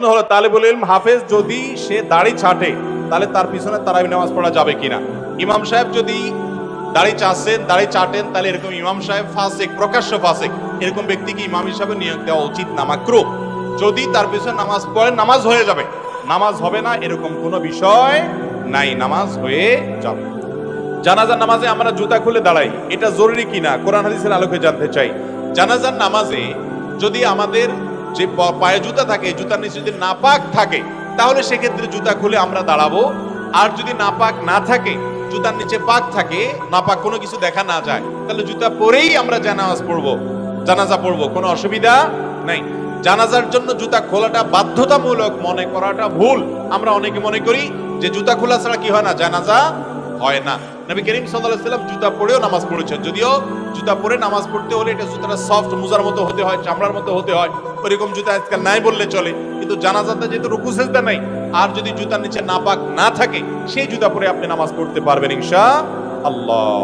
হলো তালিবুল ইলম হাফেজ যদি সে দাড়ি ছাটে তাহলে তার পিছনে তারাবি নামাজ পড়া যাবে কিনা। ইমাম সাহেব যদি দাড়ি চাটেন তাহলে এরকম ইমাম সাহেব ফাসিক, প্রকাশ্য ফাসিক, এরকম ব্যক্তিকে ইমাম হিসাবে নিয়োগ দেওয়া উচিত না, মাকরুহ। যদি তার পিছনে নামাজ পড়েন নামাজ হয়ে যাবে, নামাজ হবে না এরকম কোনো বিষয় নাই, নামাজ হয়ে যাবে। জানাজার নামাজে আমরা জুতা খুলে দাঁড়াই, এটা জরুরি কিনা কোরআন হাদিসের আলোকে জানতে চাই। জানাজার নামাজে যদি আমাদের যে পায়ে জুতা থাকে, জুতার নিচে যদি নাপাক থাকে, তাহলে সেক্ষেত্রে জুতা খুলে আমরা দাঁড়াবো। আর যদি নাপাক না থাকে, জুতার নিচে পাক থাকে, নাপাক কোনো কিছু দেখা না যায়, তাহলে জুতা পরেই আমরা জানাজা পড়বো, কোনো অসুবিধা নাই। জানাজার জন্য জুতা খোলাটা বাধ্যতামূলক মনে করাটা ভুল। আমরা অনেকে মনে করি যে জুতা খোলা ছাড়া কি হয় না, জানাজা হয় না। নবী করিম সাল্লাল্লাহু আলাইহি ওয়াসাল্লাম জুতা পরেও নামাজ পড়েছেন, যদিও জুতা পরে নামাজ পড়তে হলে এটা জুতাটা সফট, মুজার মতো হতে হয়, চামড়ার মতো হতে হয়, ওইরকম জুতা আজকাল নাই বললে চলে। কিন্তু জানাজাতে যেহেতু রুকু সিজদা নাই, আর যদি জুতার নিচে নাপাক না থাকে, সেই জুতা পরে আপনি নামাজ পড়তে পারবেন ইনশাআল্লাহ।